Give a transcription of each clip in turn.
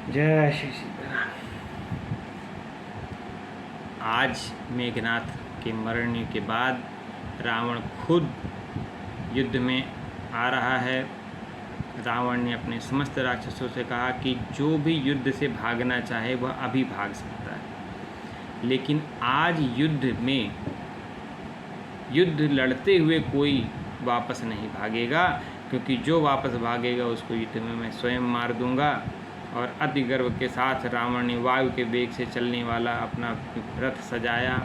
जय श्री सीताराम। आज मेघनाथ के मरने के बाद रावण खुद युद्ध में आ रहा है। रावण ने अपने समस्त राक्षसों से कहा कि जो भी युद्ध से भागना चाहे वह अभी भाग सकता है, लेकिन आज युद्ध लड़ते हुए कोई वापस नहीं भागेगा, क्योंकि जो वापस भागेगा उसको युद्ध में मैं स्वयं मार दूंगा। और अति गर्व के साथ रावण ने वायु के वेग से चलने वाला अपना रथ सजाया।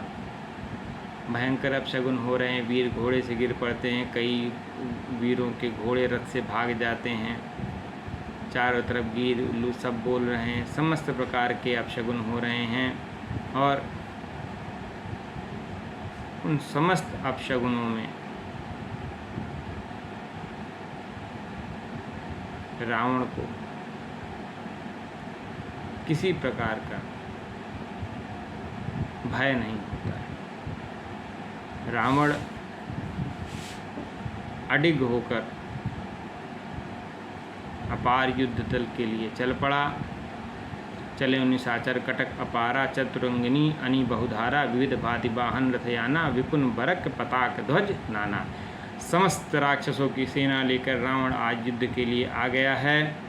भयंकर अपशगुन हो रहे हैं, वीर घोड़े से गिर पड़ते हैं, कई वीरों के घोड़े रथ से भाग जाते हैं। चारों तरफ गिर उल्लू सब बोल रहे हैं, समस्त प्रकार के अपशगुन हो रहे हैं। और उन समस्त अपशगुनों में रावण को किसी प्रकार का भय नहीं होता है। रावण अडिग होकर अपार युद्ध दल के लिए चल पड़ा। चले निशाचर कटक अपारा चतुरंगिनी अनि बहुधारा विविध भांति वाहन रथयाना विपुन बरक पताक ध्वज नाना। समस्त राक्षसों की सेना लेकर रावण आज युद्ध के लिए आ गया है।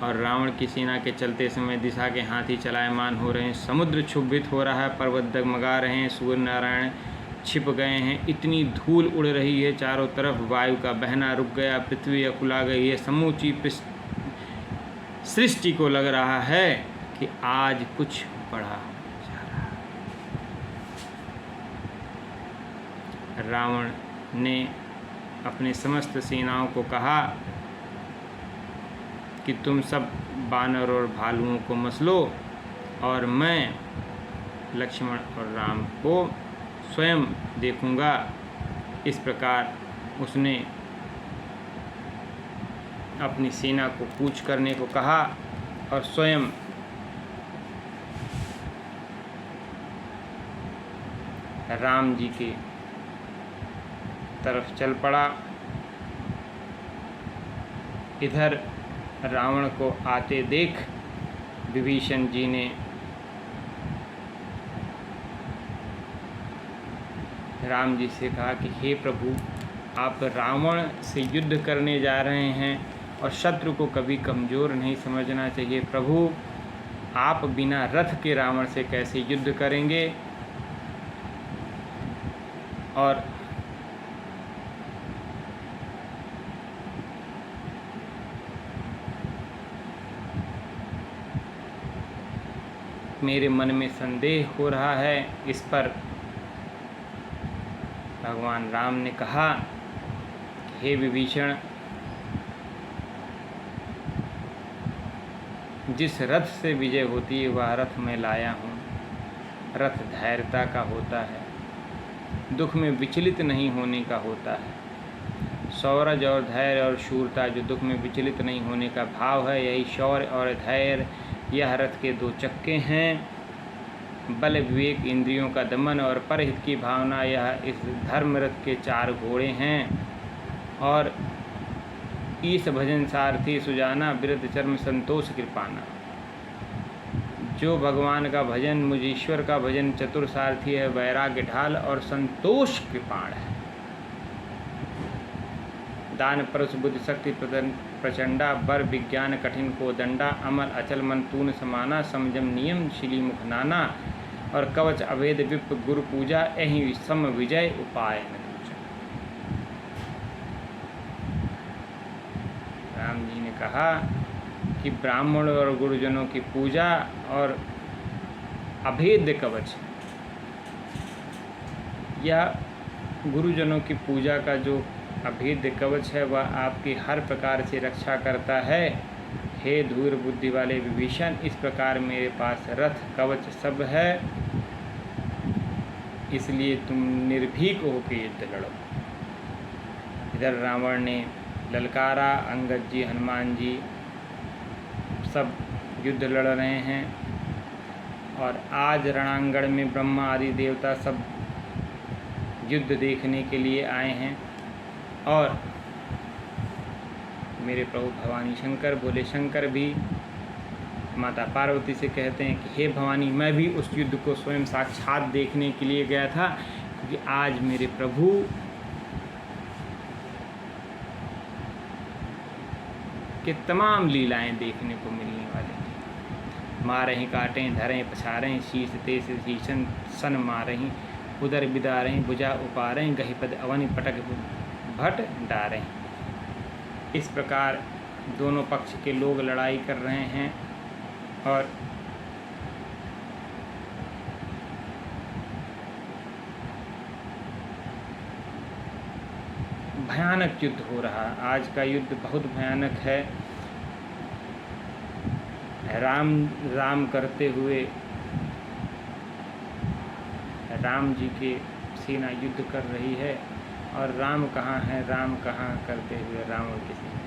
और रावण की सेना के चलते समय दिशा के हाथी चलायमान हो रहे हैं, समुद्र क्षुभित हो रहा है, पर्वत डगमगा रहे हैं, सूर्य नारायण छिप गए हैं, इतनी धूल उड़ रही है चारों तरफ, वायु का बहना रुक गया, पृथ्वी अकुला गई है। समूची सृष्टि को लग रहा है कि आज कुछ बड़ा जा रहा है। रावण ने अपने समस्त सेनाओं को कहा कि तुम सब बानर और भालुओं को मसलो और मैं लक्ष्मण और राम को स्वयं देखूंगा। इस प्रकार उसने अपनी सेना को कूच करने को कहा और स्वयं राम जी के तरफ चल पड़ा। इधर रावण को आते देख विभीषण जी ने राम जी से कहा कि हे प्रभु, आप रावण से युद्ध करने जा रहे हैं और शत्रु को कभी कमज़ोर नहीं समझना चाहिए। प्रभु, आप बिना रथ के रावण से कैसे युद्ध करेंगे? और मेरे मन में संदेह हो रहा है। इस पर भगवान राम ने कहा, हे विभीषण, जिस रथ से विजय होती है वह रथ मैं लाया हूँ। रथ धैर्यता का होता है, दुख में विचलित नहीं होने का होता है। शौर्य और धैर्य और शूरता जो दुख में विचलित नहीं होने का भाव है, यही शौर्य और धैर्य यह रथ के दो चक्के हैं। बल विवेक इंद्रियों का दमन और परहित की भावना यह इस धर्म रथ के चार घोड़े हैं। और ईश भजन सारथी सुजाना बिरध चर्म संतोष कृपाना। जो भगवान का भजन, मुझ ईश्वर का भजन चतुर सारथी है, वैराग्य ढाल और संतोष कृपाण है। दान परस बुद्धि शक्ति प्रचंडा, बर विज्ञान कठिन को दंडा, अमल अचल मन तून समाना, समझम नियम शिली मुख नाना, और कवच अभेद विप गुरु पूजा, यही सम विजय उपाय न दूजा। राम जी ने कहा कि ब्राह्मण और गुरुजनों की पूजा और अभेद कवच, यह गुरुजनों की पूजा का जो अभेद कवच है वह आपकी हर प्रकार से रक्षा करता है। हे धूर बुद्धि वाले विभीषण, इस प्रकार मेरे पास रथ कवच सब है, इसलिए तुम निर्भीक होकर युद्ध लड़ो। इधर रावण ने ललकारा, अंगद जी, हनुमान जी सब युद्ध लड़ रहे हैं। और आज रणांगण में ब्रह्मा आदि देवता सब युद्ध देखने के लिए आए हैं। और मेरे प्रभु भवानी शंकर, भोले शंकर भी माता पार्वती से कहते हैं कि हे भवानी, मैं भी उस युद्ध को स्वयं साक्षात देखने के लिए गया था, क्योंकि आज मेरे प्रभु के तमाम लीलाएं देखने को मिलने वाली थी। मारहीं काटें धरें पछारें, शीश तेज शीशन सन मारहीं, उदर बिदारें भुजा उपारें, गहिपद अवनि पटक भट डारें। इस प्रकार दोनों पक्ष के लोग लड़ाई कर रहे हैं और भयानक युद्ध हो रहा है। आज का युद्ध बहुत भयानक है। राम करते हुए राम जी के सेना युद्ध कर रही है और राम कहाँ है, राम कहाँ करते हुए रावण की सेना।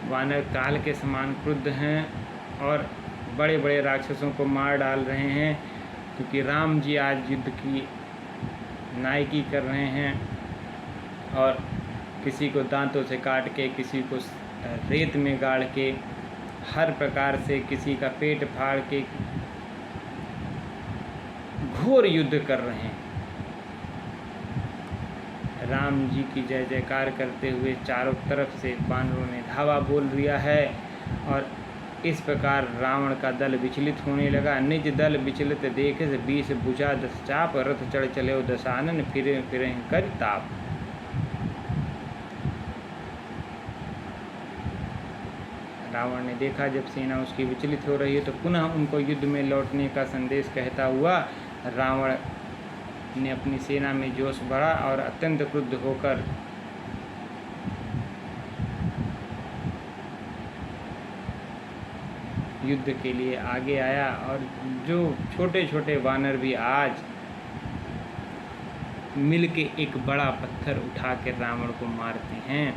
वानर काल के समान क्रुद्ध हैं और बड़े बड़े राक्षसों को मार डाल रहे हैं, क्योंकि राम जी आज युद्ध की नायकी कर रहे हैं और किसी को दांतों से काट के, किसी को रेत में गाड़ के, हर प्रकार से किसी का पेट फाड़ के घोर युद्ध कर रहे हैं। राम जी की जय जयकार करते हुए चारों तरफ से वानरों ने धावा बोल दिया है और इस प्रकार रावण का दल विचलित होने लगा। निज दल विचलित देख से 20 भुजा 10 चाप, रथ चढ़ चले दशानन फिरे फिरे कर ताप। रावण ने देखा जब सेना उसकी विचलित हो रही है तो पुनः उनको युद्ध में लौटने का संदेश कहता हुआ रावण ने अपनी सेना में जोश बढ़ा और अत्यंत क्रुद्ध होकर युद्ध के लिए आगे आया। और जो छोटे छोटे वानर भी आज मिलके एक बड़ा पत्थर उठा के रावण को मारते हैं।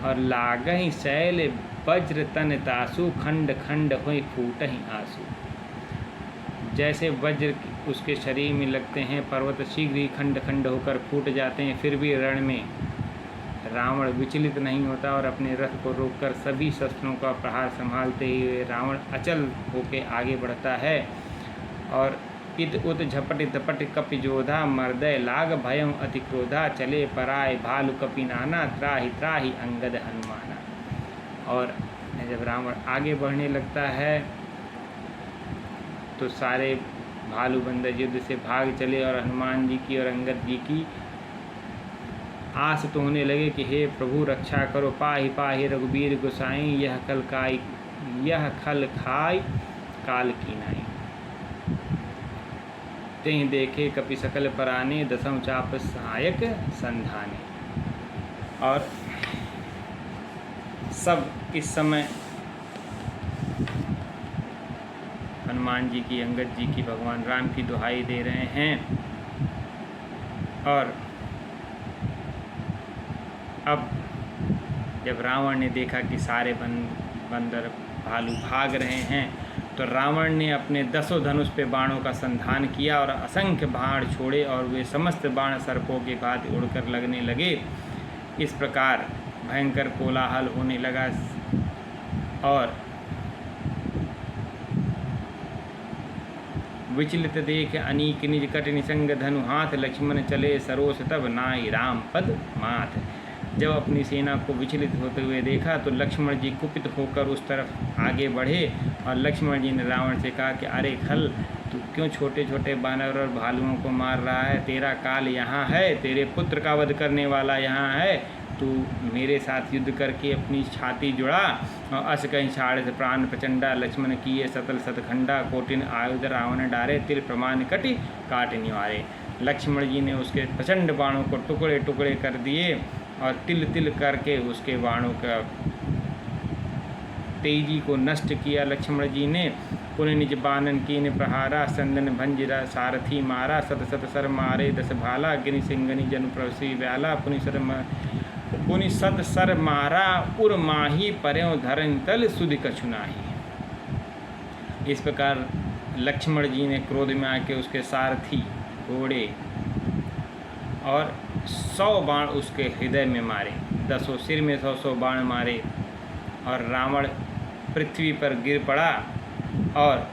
और लागहि शैल वज्र तन तासु, खंड खंड होई फूटहि आंसू। जैसे वज्र उसके शरीर में लगते हैं, पर्वत शीघ्र ही खंड खंड होकर फूट जाते हैं, फिर भी रण में रावण विचलित नहीं होता और अपने रथ को रोककर सभी शस्त्रों का प्रहार संभालते हुए रावण अचल होकर आगे बढ़ता है। और इत उत झपट धपट कपि जोधा, मर्दय लाग भयं अति क्रोधा, चले पराय भालु कपि नाना, त्राहि त्राहि अंगद हनुमाना। और जब रावण आगे बढ़ने लगता है तो सारे भालू बंदर युद्ध से भाग चले और हनुमान जी की और अंगद जी की आस तो होने लगे कि हे प्रभु रक्षा करो, पाहि पाहि रघुबीर गोसाई, यह खल खाई काल की नाई। तेहि देखे कपि सकल पराने, दसम चाप सहायक संधाने। और सब इस समय हनुमान जी की, अंगद जी की, भगवान राम की दुहाई दे रहे हैं। और अब जब रावण ने देखा कि सारे बंदर भालू भाग रहे हैं तो रावण ने अपने 10 धनुष पे बाणों का संधान किया और असंख्य बाण छोड़े और वे समस्त बाण सर्पों के भांति उड़कर लगने लगे। इस प्रकार भयंकर कोलाहल होने लगा और विचलित देख अनीक निज कट निसंग धनु हाथ, लक्ष्मण चले सरोस तब नाई राम पद माथ। जब अपनी सेना को विचलित होते हुए देखा तो लक्ष्मण जी कुपित होकर उस तरफ आगे बढ़े और लक्ष्मण जी ने रावण से कहा कि अरे खल, तू क्यों छोटे छोटे बानर और भालुओं को मार रहा है? तेरा काल यहाँ है, तेरे पुत्र का वध करने वाला यहाँ है। तू मेरे साथ युद्ध करके अपनी छाती जुड़ा और अस कहीं छाड़ से प्राण प्रचंडा, लक्ष्मण किए सतल सतखंडा, कोटिन आयुध रावण डारे, तिर प्रमाण कटि काट निवारे। लक्ष्मण जी ने उसके प्रचंड बाणों को टुकड़े टुकड़े कर दिए और तिल तिल करके उसके बाणों का तेजी को नष्ट किया। लक्ष्मण जी ने पुनि निज बानन कीन प्रहारा, संदन भंजिरा सारथी मारा, सत सत सर मारे 10 भाला, गिनि सिंगनि जनु प्रवसी व्याला, पुनि सर पुनि सत सर मारा उर माही पर्यों धरन तल सुधि कछु नाही। इस प्रकार लक्ष्मण जी ने क्रोध में आके उसके सारथी घोड़े और 100 बाण उसके हृदय में मारे, 10 सिर में 100 बाण मारे और रावण पृथ्वी पर गिर पड़ा और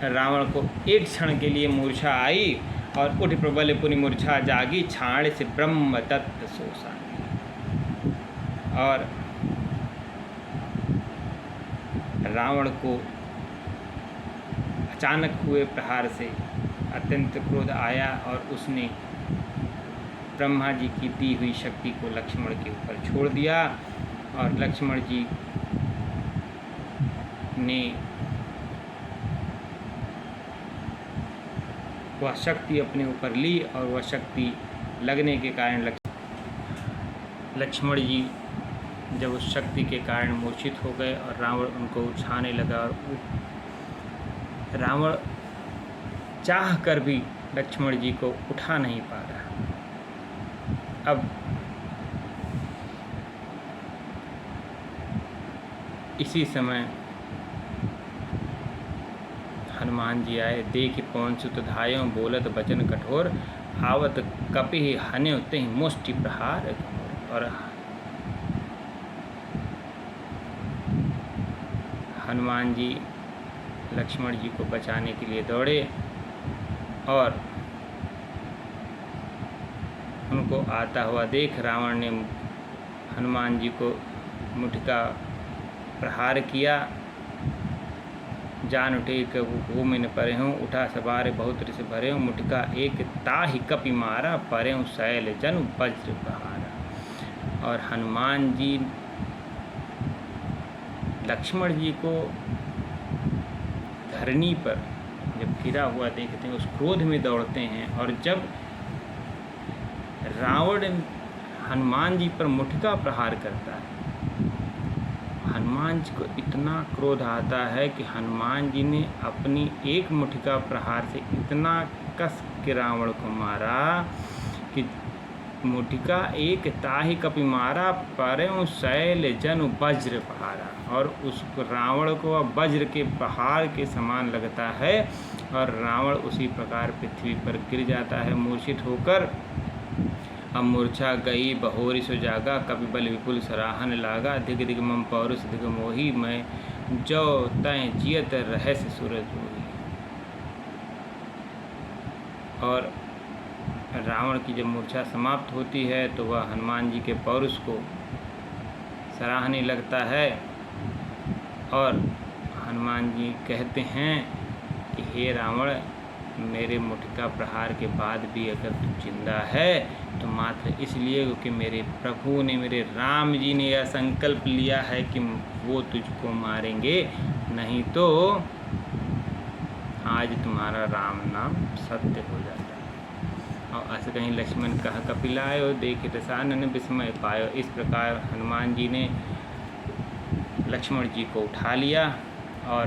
रावण को एक क्षण के लिए मूर्छा आई और उठ प्रबल पुनि मूर्छा जागी, छाण से ब्रह्म दत्त सोसा। और रावण को अचानक हुए प्रहार से अत्यंत क्रोध आया और उसने ब्रह्मा जी की दी हुई शक्ति को लक्ष्मण के ऊपर छोड़ दिया और लक्ष्मण जी ने वह शक्ति अपने ऊपर ली और वह शक्ति लगने के कारण लक्ष्मण जी जब उस शक्ति के कारण मूर्छित हो गए और रावण उनको उछाने लगा और रावण चाह कर भी लक्ष्मण जी को उठा नहीं पा रहा। अब इसी समय हनुमान जी आए, देख पवन सुत धायो बोलत बचन कठोर, आवत कपि हन्यो तेहि मुष्टि प्रहार। और हनुमान जी लक्ष्मण जी को बचाने के लिए दौड़े और उनको आता हुआ देख रावण ने हनुमान जी को मुट्ठी का प्रहार किया। जान उठे कबू भूमिन परे हूँ, उठा सवार बहुत रिस भरे हूँ, मुठका एक ताहि कपि मारा, परे हूँ शैल जनु वज्र बहारा। और हनुमान जी लक्ष्मण जी को धरनी पर जब गिरा हुआ देखते हैं उस क्रोध में दौड़ते हैं और जब रावण हनुमान जी पर मुठका प्रहार करता है, हनुमान जी को इतना क्रोध आता है कि हनुमान जी ने अपनी एक मुठका प्रहार से इतना कस के रावण को मारा कि मुठका एक ताहि कपि मारा, पर्यों शैल जनु वज्र बहारा। और उस रावण को अब वज्र के प्रहार के समान लगता है और रावण उसी प्रकार पृथ्वी पर गिर जाता है मूर्छित होकर। अब मूर्छा गई बहोरी सो जागा, कपि बल विपुल सराहन लागा, दिग दिग मम पौरुष दिग मोही, मैं जो तय जियत रहस्य सूरज मोही। और रावण की जब मूर्छा समाप्त होती है तो वह हनुमान जी के पौरुष को सराहने लगता है और हनुमान जी कहते हैं कि हे रावण, मेरे मुठका प्रहार के बाद भी अगर तू जिंदा है तो मात्र इसलिए क्योंकि मेरे प्रभु ने, मेरे राम जी ने यह संकल्प लिया है कि वो तुझको मारेंगे, नहीं तो आज तुम्हारा राम नाम सत्य हो जाता है। और ऐसे कहीं लक्ष्मण कहा कपिलायो, देख रसानन विस्मय पायो। इस प्रकार हनुमान जी ने लक्ष्मण जी को उठा लिया और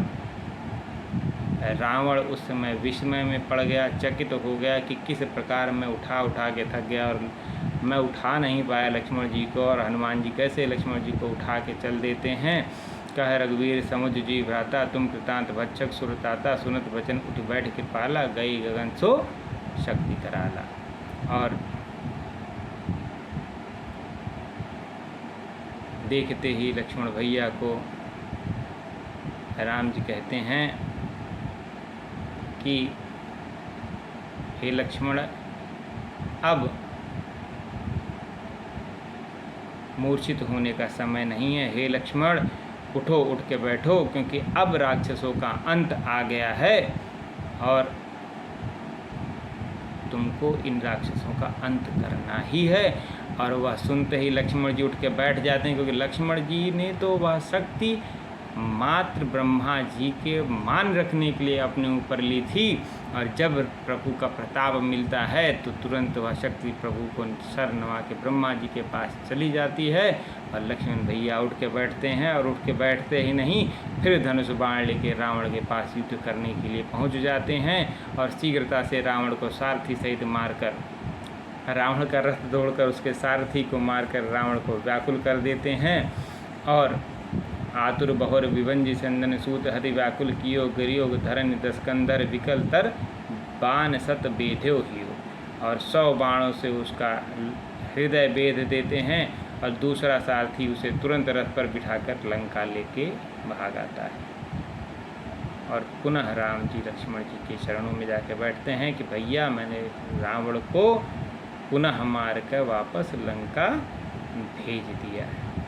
रावण उस समय विस्मय में पड़ गया, चकित हो गया कि किस प्रकार मैं उठा के थक गया और मैं उठा नहीं पाया लक्ष्मण जी को, और हनुमान जी कैसे लक्ष्मण जी को उठा के चल देते हैं। कह रघुवीर समुद्र जी भ्राता, तुम कृतांत भक्षक सुरताता, सुनत वचन उठ बैठ कृपाला, गई गगन सो शक्ति कराला। और देखते ही लक्ष्मण भैया को राम जी कहते हैं कि हे लक्ष्मण, अब मूर्छित होने का समय नहीं है। हे लक्ष्मण, उठो, उठ के बैठो, क्योंकि अब राक्षसों का अंत आ गया है और तुमको इन राक्षसों का अंत करना ही है। और वह सुनते ही लक्ष्मण जी उठ के बैठ जाते हैं, क्योंकि लक्ष्मण जी ने तो वह शक्ति मात्र ब्रह्मा जी के मान रखने के लिए अपने ऊपर ली थी, और जब प्रभु का प्रताप मिलता है तो तुरंत वह शक्ति प्रभु को सर नवा के ब्रह्मा जी के पास चली जाती है। और लक्ष्मण भैया उठ के बैठते हैं, और उठ के बैठते ही नहीं, फिर धनुष बाण लेके रावण के पास युद्ध करने के लिए पहुंच जाते हैं और शीघ्रता से रावण को सारथी सहित मारकर रावण का रथ दौड़कर उसके सारथी को मारकर रावण को व्याकुल कर देते हैं। और आतुर बहुर विभंजि चंदन सूत हति व्याकुल कियो गिरियो धरन दस्कंदर विकल तर बाण सत बेध्यो हियो। और 100 बाणों से उसका हृदय बेध देते हैं और दूसरा सारथी उसे तुरंत रथ पर बिठाकर लंका लेके भाग आता है। और पुनः राम जी लक्ष्मण जी के चरणों में जाकर बैठते हैं कि भैया मैंने रावण को पुनः मार कर वापस लंका भेज दिया है।